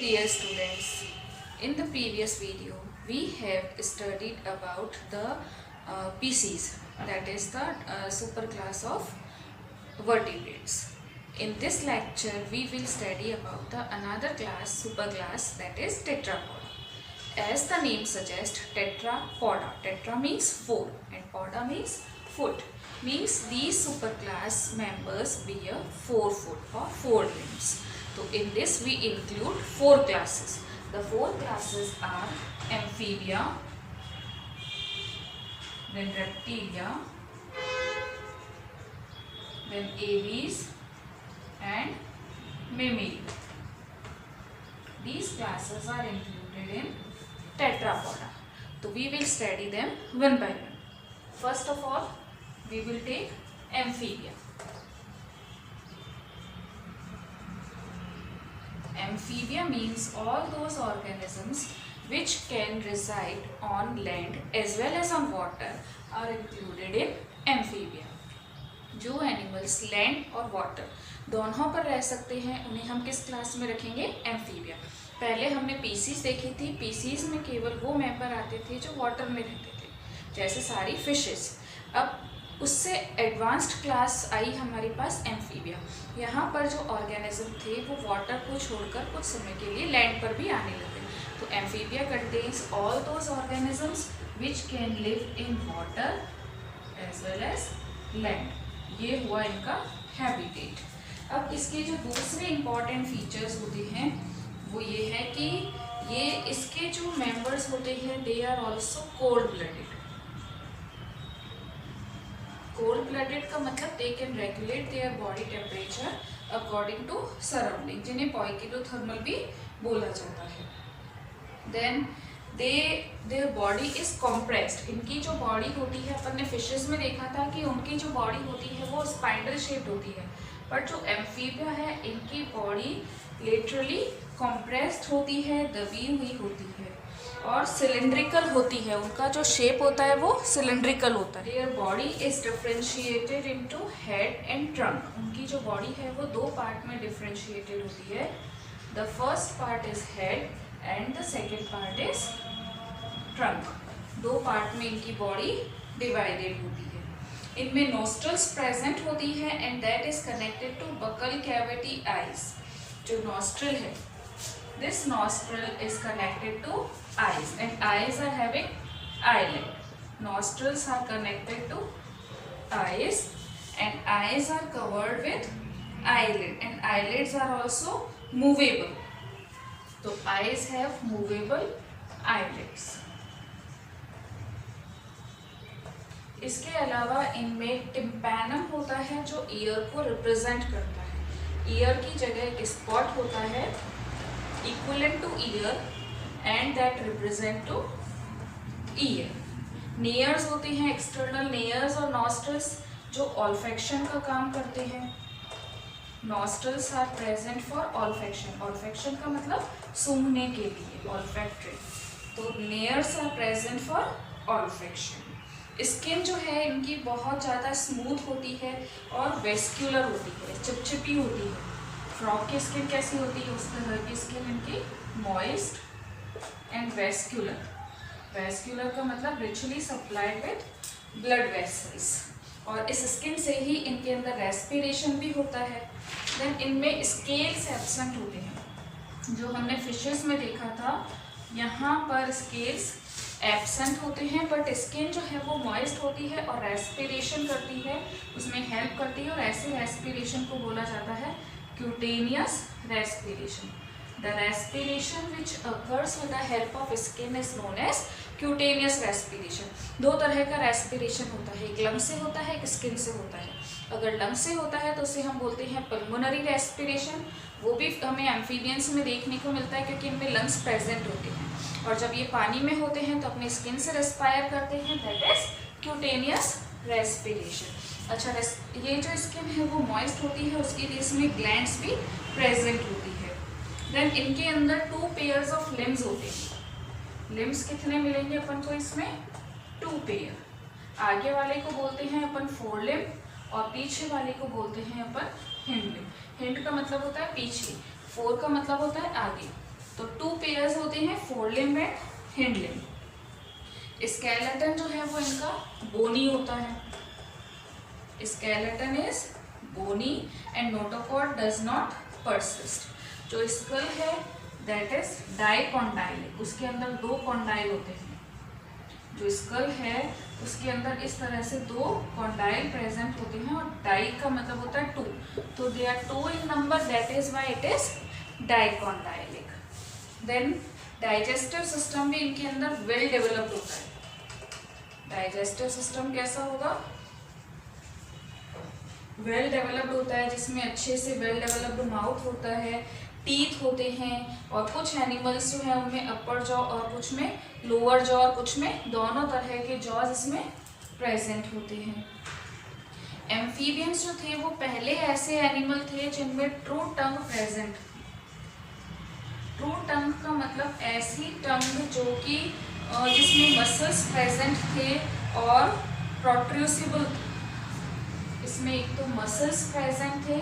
Dear students, in the previous video we have studied about the PCs, that is the superclass of vertebrates. In this lecture we will study about the another class, superclass, that is tetrapoda. As the name suggests, tetrapoda, tetra means 4 and poda means foot, means these superclass members bear 4 foot or 4 limbs. So in this we include 4 classes. The 4 classes are amphibia, then reptilia, then aves and mammalia. These classes are included in tetrapoda. So we will study them one by one. First of all, we will take amphibia. Amphibia means all those organisms which can reside on land as well as on water are included in amphibia. जो animals land और water दोनों पर रह सकते हैं उन्हें हम किस क्लास में रखेंगे? एम्फीबिया. पहले हमने पीसीज देखी थी. पीसीज में केवल वो मेंबर आते थे जो वाटर में रहते थे, जैसे सारी फिशेस. अब उससे एडवांस्ड क्लास आई हमारे पास एम्फीबिया. यहाँ पर जो ऑर्गेनिज्म थे वो वाटर को छोड़कर कुछ समय के लिए लैंड पर भी आने लगे. तो amphibia contains all those organisms which can live in water as well as land. ये हुआ इनका हैबिटेट. अब इसके जो दूसरे इम्पॉर्टेंट फीचर्स होते हैं वो ये है कि ये इसके जो मेंबर्स होते हैं they are also cold blooded. Cold blooded का मतलब they can regulate their body temperature according to surrounding, जिन्हें पॉइकिलोथर्मल भी बोला जाता है. Then their body is compressed. इनकी जो बॉडी होती है, अपन ने फिशेस में देखा था कि उनकी जो बॉडी होती है वो स्पाइरल शेप्ड होती है, बट जो एम्फीबिया है इनकी बॉडी लिटरली कॉम्प्रेस्ड होती है, दबी हुई होती है और सिलिंड्रिकल होती है. उनका जो शेप होता है वो सिलिंड्रिकल होता है. There body is differentiated into head and trunk. उनकी जो बॉडी है वो 2 पार्ट में डिफरेंशिएटेड होती है. The first part is head and the second part is trunk. 2 part में इनकी बॉडी डिवाइडेड होती है. इनमें नोस्ट्रल्स प्रेजेंट होती है and that is connected to buccal cavity eyes. जो नोस्ट्रल है, this nostril is connected to eyes and eyes are having eyelid. Nostrils are connected to eyes and eyes are covered with eyelid and eyelids are also movable. So eyes have movable eyelids. इसके अलावा इनमें tympanum होता है जो year को represent करता है. Year की जगह एक स्पॉट होता है equivalent to ear and that represent to ear. Nares होते हैं एक्सटर्नल नेयर्स और नॉस्ट्रल्स जो ऑल्फेक्शन का काम करते हैं. Nostrils are present for olfaction. Olfaction का मतलब सूंघने के लिए, ऑल्फैक्टरी. तो nares are present for olfaction. Skin जो है इनकी बहुत ज़्यादा स्मूथ होती है और वेस्क्यूलर होती है, चिपचिपी होती है. फ्रॉग की स्किन कैसी होती है? उस तरह की स्किन इनकी मॉइस्ट एंड वेस्क्यूलर. वेस्क्यूलर का मतलब richly supplied with blood vessels और इस स्किन से ही इनके अंदर रेस्पिरेशन भी होता है. देन इनमें स्केल्स एब्सेंट होते हैं. जो हमने फिशेस में देखा था यहाँ पर स्केल्स एब्सेंट होते हैं, बट स्किन जो है वो मॉइस्ट होती है और रेस्पिरेशन करती है, उसमें हेल्प करती है और ऐसे रेस्पिरेशन को बोला जाता है cutaneous respiration. The respiration which occurs with the help of skin is known as cutaneous respiration. 2 तरह का रेस्पिरेशन होता है, एक लंग से होता है, एक स्किन से होता है. अगर लंग से होता है तो उसे हम बोलते हैं पल्मोनरी रेस्पिरेशन. वो भी हमें एम्फीबियंस में देखने को मिलता है क्योंकि इनमें लंग्स प्रेजेंट होते हैं. और जब ये पानी में होते हैं तो अपने स्किन से रेस्पायर करते हैं, दैट इज क्यूटेनियस रेस्पिरेशन. अच्छा, ये जो स्किन है वो मॉइस्ट होती है, उसके लिए इसमें ग्लैंड्स भी प्रेजेंट होती है. देन इनके अंदर 2 पेयर्स ऑफ लिम्स होते हैं. लिम्स कितने मिलेंगे अपन को इसमें? 2 पेयर. आगे वाले को बोलते हैं अपन फोर लिम और पीछे वाले को बोलते हैं अपन हिंड लिम. हिंड का मतलब होता है पीछे, फोर का मतलब होता है आगे. पेयर्स होते हैं fore limb and hind limb. Skeleton जो है वो इनका बोनी होता है। Skeleton is bony and notochord does not persist. जो स्कल है दैट इज डाइकॉन्डाइलिक, उसके अंदर दो कॉन्डाइल होते हैं। जो स्कल है उसके अंदर इस तरह से दो कॉन्डाइल प्रेजेंट होते हैं और डाई का मतलब होता है टू, तो they are two in number, that is why it is dicondylic. Then digestive system भी इनके अंदर वेल डेवलप्ड होता है। डाइजेस्टिव सिस्टम कैसा होगा? वेल डेवलप्ड होता है, जिसमें अच्छे से वेल डेवलप्ड माउथ होता है, टीथ होते हैं, और कुछ एनिमल्स जो है उनमें अपर जॉ और कुछ में लोअर जॉ और कुछ में दोनों तरह के जॉज इसमें प्रेजेंट होते हैं। एम्फीबियंस जो थे वो पहले ऐसे एनिमल थे जिनमें ट्रू टंग प्रेजेंट। ट्रू टंग का मतलब ऐसी टंग जो कि जिसमें मसल्स प्रेजेंट थे और प्रोट्रूसिबल। इसमें एक तो मसल्स प्रेजेंट थे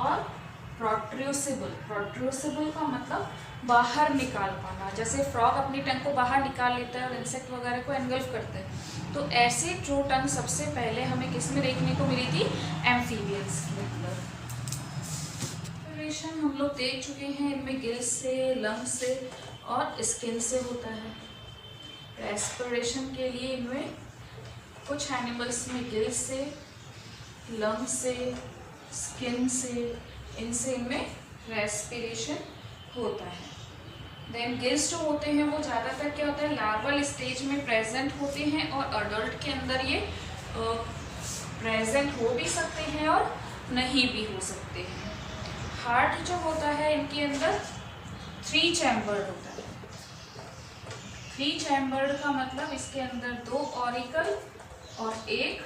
और प्रोट्रूसिबल। प्रोट्रूसिबल का मतलब बाहर निकाल पाना, जैसे फ्रॉग अपनी टंग को बाहर निकाल लेता है और इंसेक्ट वगैरह को एनगल्फ करते हैं, तो ऐसे ट्रू टंग सबसे पहले हमें किस में देखने को मिली थी? एम्फीबियंस के अंदर। रेस्पिरेशन हम लोग देख चुके हैं, इनमें गिल्स से, लंग्स से और स्किन से होता है। रेस्पिरेशन के लिए इनमें कुछ एनिमल्स में गिल्स से, लंग्स से, स्किन से, इनसे इनमें रेस्पिरेशन होता है। देन गिल्स जो होते हैं वो ज़्यादातर क्या होता है, लार्वल स्टेज में प्रेजेंट होते हैं और अडल्ट के अंदर ये प्रेजेंट हो भी सकते हैं और नहीं भी हो सकते हैं। हार्ट जो होता है इनके अंदर 3 चैम्बर्ड होता है। 3 चैम्बर्ड का मतलब इसके अंदर 2 ऑरिकल और 1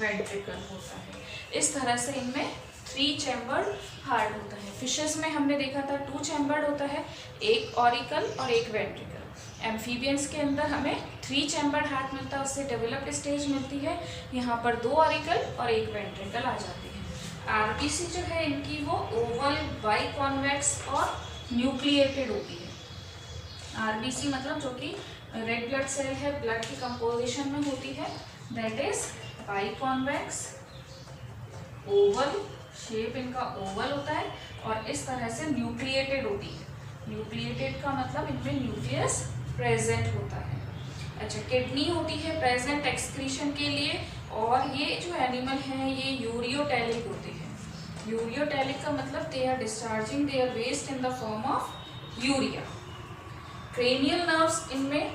वेंट्रिकल होता है। इस तरह से इनमें 3 चैम्बर्ड हार्ट होता है। फिशेस में हमने देखा था 2 चैम्बर्ड होता है, 1 ऑरिकल और 1 वेंट्रिकल। एम्फीबियंस के अंदर हमें 3 चैम्बर्ड हार्ट मिलता है, उससे डेवलप्ड स्टेज मिलती है। यहाँ पर 2 ऑरिकल और 1 वेंट्रिकल आ जाती है। आरबीसी जो है इनकी वो ओवल, बाइकॉन्वेक्स और न्यूक्लिएटेड होती है। आरबीसी मतलब जो कि रेड ब्लड सेल है, ब्लड की कंपोजिशन में होती है, that is biconvex, Oval, shape इनका ओवल होता है और इस तरह से न्यूक्लिएटेड होती है। न्यूक्लिएटेड का मतलब इनमें न्यूक्लियस प्रेजेंट होता है। अच्छा, किडनी होती है प्रेजेंट एक्सक्रीशन के लिए, और ये जो एनिमल हैं ये यूरियोटैलिक होते हैं। यूरियोटैलिक का मतलब they are discharging their waste in the form of urea. Cranial nerves इनमें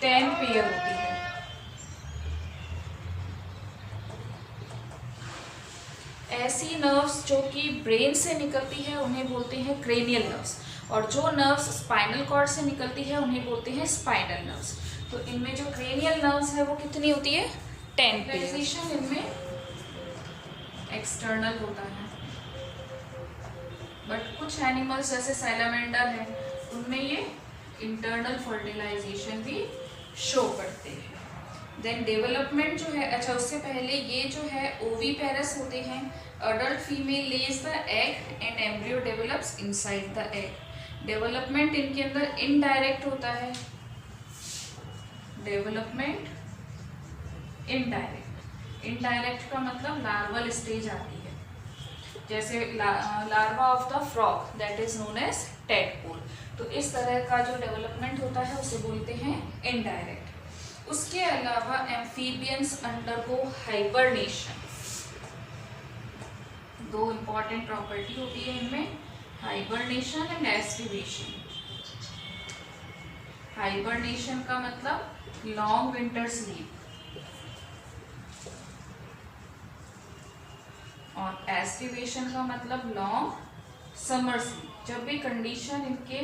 10 पेयर होती है। ऐसी नर्व्स जो कि ब्रेन से निकलती है उन्हें बोलते हैं क्रेनियल नर्व्स, और जो नर्व्स स्पाइनल कॉर्ड से निकलती है उन्हें बोलते हैं स्पाइनल नर्व्स। तो इनमें जो क्रेनियल नर्व्स है वो कितनी होती है? 10 पोजीशन इनमें एक्सटर्नल होता है, बट कुछ एनिमल्स जैसे सैलामेंडर है उनमें ये इंटरनल फर्टिलाइजेशन भी शो करते हैं। देन डेवलपमेंट जो है, अच्छा उससे पहले ये जो है ओवीपेरस होते हैं। Adult female Lay's the egg and embryo develops inside the egg. Development इनके अंदर इनडायरेक्ट होता है। Development indirect. इनडायरेक्ट का मतलब लार्वल स्टेज आती है, जैसे larva of the frog that is known as tadpole. तो इस तरह का जो डेवलपमेंट होता है उसे बोलते हैं इनडायरेक्ट। उसके अलावा amphibians undergo hibernation. 2 important property होती है इनमें, हाइबरनेशन एंड एस्टिवेशन। हाइबरनेशन का मतलब लॉन्ग विंटर स्लीप, और एस्टिवेशन का मतलब लॉन्ग समर स्लीप। जब भी कंडीशन इनके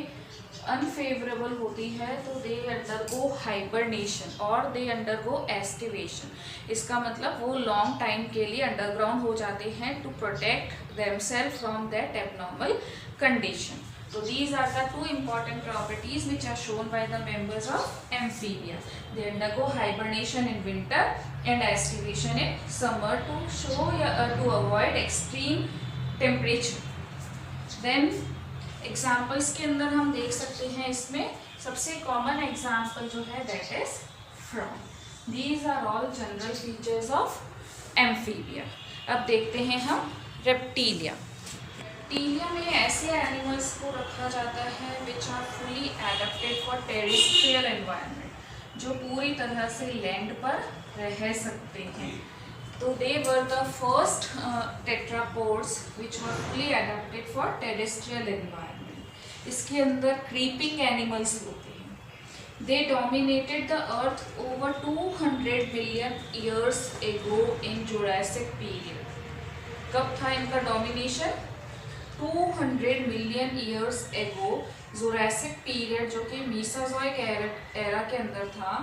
अनफेवरेबल होती है तो दे अंडरगो हाइबरनेशन और दे अंडरगो एस्टिवेशन। इसका मतलब वो लॉन्ग टाइम के लिए अंडरग्राउंड हो जाते हैं to protect themselves from that abnormal condition. So these are the 2 important properties which are shown by the members of amphibia. They undergo hibernation in winter and estivation in summer to show to avoid extreme temperature. Then examples के अंदर हम देख सकते हैं, इसमें सबसे common example जो है that is frog. These are all general features of amphibia. अब देखते हैं हम रेप्टिलिया। रेप्टिलिया में ऐसे एनिमल्स को रखा जाता है which are fully adapted for terrestrial environment, जो पूरी तरह से लैंड पर रह सकते हैं। तो they were the first tetrapods which were fully adapted for terrestrial environment. इसके अंदर क्रीपिंग एनिमल्स होते हैं। They dominated the earth over 200 million years ago in Jurassic period. कब था इनका domination? 200 million years ago, Jurassic period जो कि Mesozoic era के अंदर था,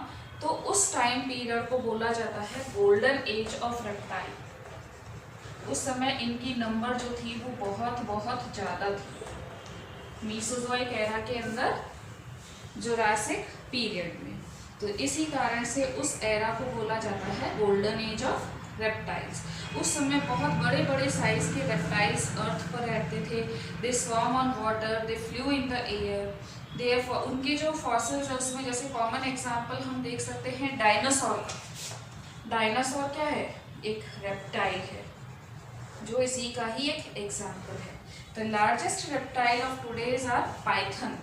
तो उस टाइम पीरियड को बोला जाता है गोल्डन एज ऑफ रेप्टाइल। उस समय इनकी नंबर जो थी वो बहुत बहुत ज़्यादा थी मीसोजोइक एरा के अंदर, जुरासिक पीरियड में। तो इसी कारण से उस एरा को बोला जाता है गोल्डन एज ऑफ रेप्टाइल्स। उस समय बहुत बड़े बड़े साइज के रेप्टाइल्स अर्थ पर रहते थे। They swarm on water, they flew in the air. They उनके जो फॉसिल्स है उसमें जैसे कॉमन एग्जांपल हम देख सकते हैं डायनासोर का। डायनासोर क्या है? एक रेप्टाइल है, जो इसी का ही एक एग्जाम्पल है। The largest reptile of today's are python.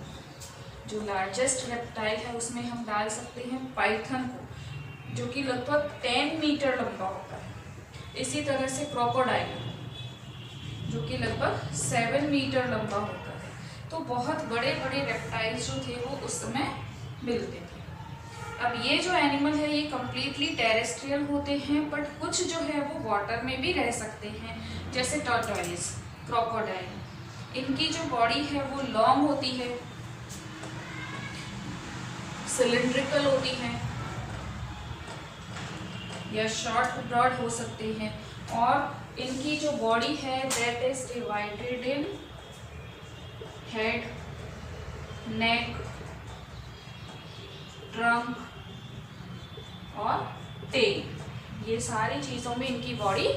जो लार्जेस्ट रेप्टाइल है उसमें हम डाल सकते हैं पाइथन को, जो कि लगभग 10 मीटर लंबा होता है। इसी तरह से क्रोकोडाइल, जो कि लगभग 7 मीटर लंबा होता है। तो बहुत बड़े बड़े रेप्टाइल्स जो थे वो उस समय मिलते थे। अब ये जो एनिमल है ये कम्प्लीटली टेरेस्ट्रियल होते हैं, बट कुछ जो है वो वाटर में भी रह सकते हैं, जैसे टॉर्टोइज, क्रोकोडाइल। इनकी जो बॉडी है वो लॉन्ग होती है, सिलिंड्रिकल होती हैं, या शॉर्ट ब्रॉड हो सकते हैं। और इनकी जो बॉडी है that is divided in head, neck, trunk और टेल। ये सारी चीज़ों में इनकी बॉडी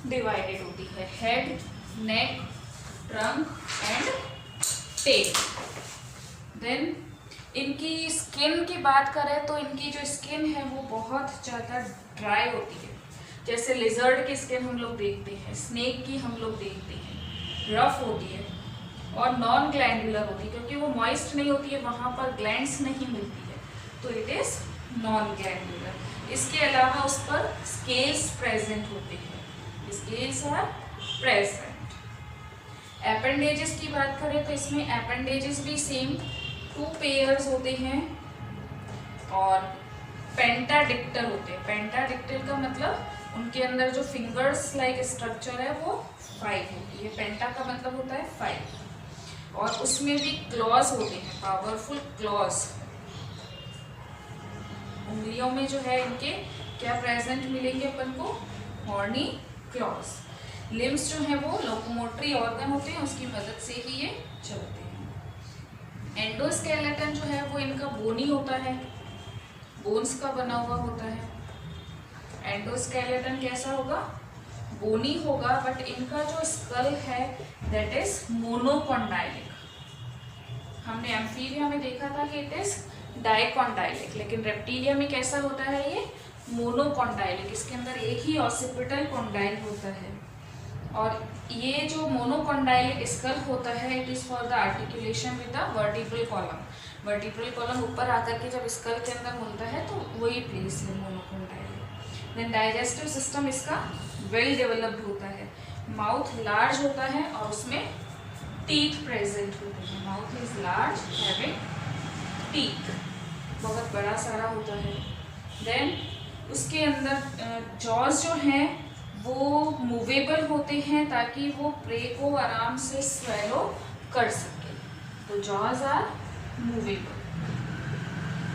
डिवाइडेड होती है, head, neck, trunk and tail. Then इनकी स्किन की बात करें तो इनकी जो स्किन है वो बहुत ज़्यादा ड्राई होती है। जैसे लिजर्ड की स्किन हम लोग देखते हैं, स्नेक की हम लोग देखते हैं, रफ होती है और नॉन ग्लैंडुलर होती है, क्योंकि वो मॉइस्ट नहीं होती है, वहाँ पर ग्लैंड्स नहीं मिलती है, तो इट इज़ नॉन ग्लैंडुलर। इसके अलावा उस पर स्केल्स प्रेजेंट होते हैं, स्केल्स आर प्रेजेंट। एपेंडेजेस की बात करें तो इसमें एपेंडेजेस भी सेम 2 पेयर्स होते हैं और पेंटाडिक्टल होते हैं। पेंटाडिक्टल का मतलब उनके अंदर जो फिंगर्स लाइक स्ट्रक्चर है वो 5 होती है। पेंटा का मतलब होता है 5। और उसमें भी क्लॉज होते हैं, पावरफुल क्लॉज। उंगलियों में जो है इनके क्या प्रेजेंट मिलेंगे अपन को? Horny clause. लिम्स जो है वो लोकोमोटरी ऑर्गन होते हैं, उसकी मदद से ही ये चलते हैं। एंडोस्केलेटन जो है वो इनका बोनी होता है, बोन्स का बना हुआ होता है। एंडोस्केलेटन कैसा होगा? बोनी होगा, बट इनका जो स्कल है दैट इज मोनोकॉन्डाइलिक। हमने एम्फीबिया में देखा था कि इट इज डाइकॉन्डाइलिक, लेकिन रेप्टिलिया में कैसा होता है ये? मोनोकॉन्डाइलिक। इसके अंदर एक ही ऑसिपिटल कॉन्डाइल होता है। और ये जो मोनोकॉन्डाइलिक स्कल होता है it is for the articulation with the vertebral column. Vertebral column ऊपर आकर के जब स्कल के अंदर मिलता है तो वही प्लेस है मोनोकॉन्डाइलिक। देन डाइजेस्टिव सिस्टम इसका वेल डेवलप्ड होता है। माउथ लार्ज होता है और उसमें टीथ प्रेजेंट होते हैं। Mouth is large having teeth, बहुत बड़ा सारा होता है। देन उसके अंदर जॉज जो हैं वो मूवेबल होते हैं ताकि वो प्रे को आराम से स्वेलो कर सके। तो जॉज आर मूवेबल।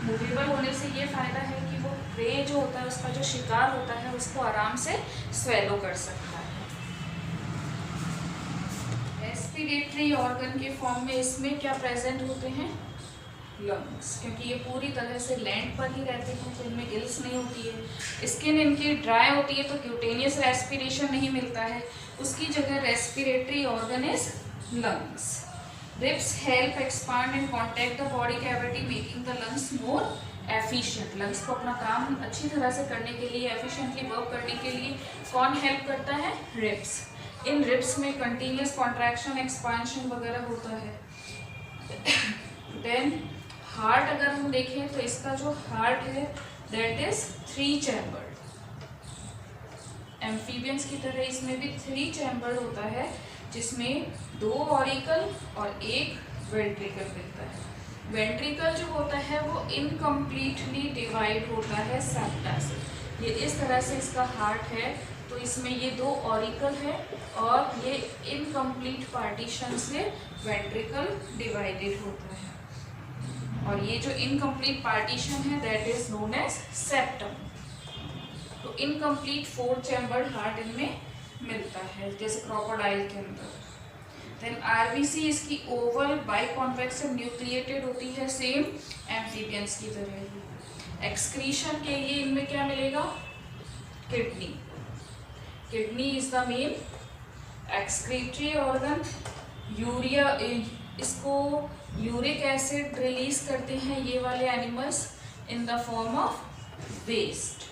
मूवेबल होने से ये फायदा है कि वो प्रे जो होता है, उसका जो शिकार होता है, उसको आराम से स्वेलो कर सकता है। रेस्पिरेटरी ऑर्गन के फॉर्म में इसमें क्या प्रेजेंट होते हैं? लंग्स, क्योंकि ये पूरी तरह से लैंड पर ही रहते हैं तो इनमें गिल्स नहीं होती है। स्किन इनकी ड्राई होती है तो क्यूटेनियस रेस्पिरेशन नहीं मिलता है, उसकी जगह respiratory organ is lungs. Ribs help expand and contract the body cavity, making the lungs more efficient. Lungs को अपना काम अच्छी तरह से करने के लिए, efficiently वर्क करने के लिए कौन हेल्प करता है? रिब्स. इन रिब्स में कंटिन्यूस कॉन्ट्रैक्शन, एक्सपांशन वगैरह होता है. देन हार्ट अगर हम देखें तो इसका जो हार्ट है दैट इज 3 चैम्बर्ड. एम्फीबियंस की तरह इसमें भी 3 चैम्बर होता है, जिसमें 2 ऑरिकल और 1 वेंट्रिकल मिलता है. वेंट्रिकल जो होता है वो इनकम्प्लीटली डिवाइड होता है सेप्टा से. ये इस तरह से इसका हार्ट है, तो इसमें ये 2 ऑरिकल है और ये इनकम्प्लीट पार्टीशन से वेंट्रिकल डिवाइडेड होता है. और ये जो इनकम्प्लीट पार्टीशन है that is known as septum. तो इनकम्प्लीट 4 चैम्बर्ड हार्ट इनमें मिलता है, जैसे क्रोकोडाइल के अंदर. देन आरबीसी इसकी ओवल बाइकॉन्वेक्स न्यूक्लिएटेड होती है, सेम एम्फीबियंस की तरह ही. एक्सक्रीशन के लिए इनमें क्या मिलेगा? Kidney. Kidney is the main excretory organ. Urea, इसको यूरिक एसिड रिलीज करते हैं ये वाले animals in the form of waste.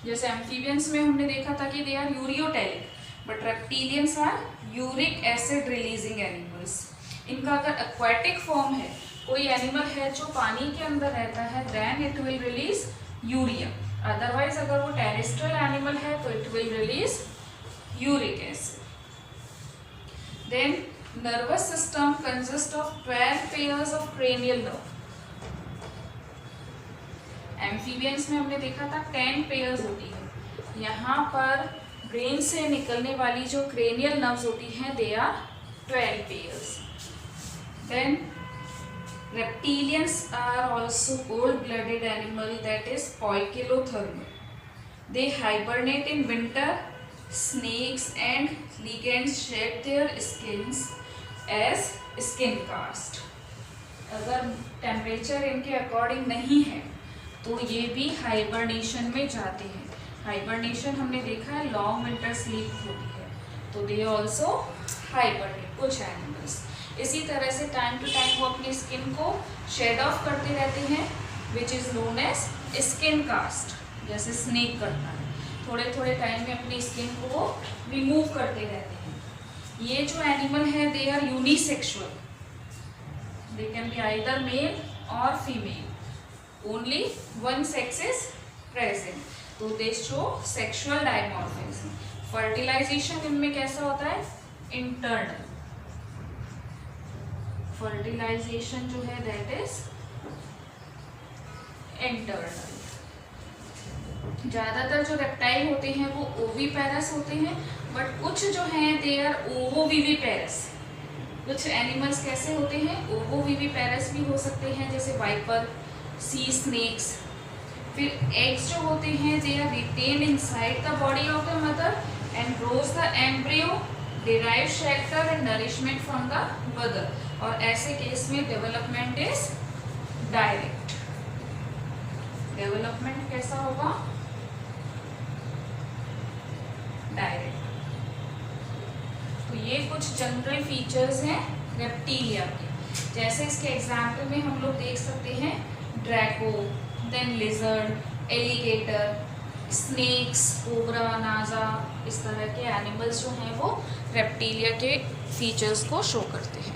जैसे एम्फीबियंस में हमने देखा था कि they are ureotelic, but reptilians are uric acid releasing animals. इनका अगर एक्वाटिक फॉर्म है, कोई एनिमल है जो पानी के अंदर रहता है, then it will release urea. Otherwise अगर वो टेरेस्ट्रियल एनिमल है तो it will release uric acid. Then nervous system consist of 12 pairs of cranial nerve. Amphibians में हमने देखा था 10 पेयर्स होती है. यहाँ पर ब्रेन से निकलने वाली जो क्रेनियल नर्व्स होती हैं they are 12 pairs. Then reptilians are also cold-blooded animal, that is poikilothermal. They hibernate in winter. Snakes and lichens shed their skins as skin cast. अगर टेम्परेचर इनके अकॉर्डिंग नहीं है तो ये भी हाइबरनेशन में जाते हैं. हाइबरनेशन हमने देखा है लॉन्ग विंटर स्लीप होती है, तो दे ऑल्सो हाइबरनेट कुछ एनिमल्स. इसी तरह से टाइम टू टाइम वो अपनी स्किन को शेड ऑफ करते रहते हैं, which is known as skin cast. जैसे स्नेक करता है, थोड़े थोड़े टाइम में अपनी स्किन को वो रिमूव करते रहते हैं. ये जो एनिमल है they are unisexual. They can be either male और female. Only one sex is present, तो they show sexual dimorphism. Fertilization इनमें कैसा होता है? इंटरनल. फर्टिलाइजेशन जो है दैट इज इंटरनल. ज़्यादातर जो रेप्टाइल होते हैं वो ओवीपेरस होते हैं, बट कुछ जो हैं दे आर ओवोविविपेरस. कुछ एनिमल्स कैसे होते हैं? ओवोविविपेरस भी हो सकते हैं, जैसे वाइपर, सी स्नेक्स. फिर एग्स जो होते हैं they are retained inside the body of the mother and grows the embryo, derive shelter and nourishment from the mother. और ऐसे केस में डेवलपमेंट इज डायरेक्ट. डेवलपमेंट कैसा होगा? डायरेक्ट. तो ये कुछ जनरल फीचर्स हैं रेप्टिलिया के. जैसे इसके एग्जाम्पल में हम लोग देख सकते हैं Draco, then lizard, alligator, snakes, cobra, Naja. इस तरह के एनिमल्स जो हैं वो रेप्टिलिया के फीचर्स को शो करते हैं.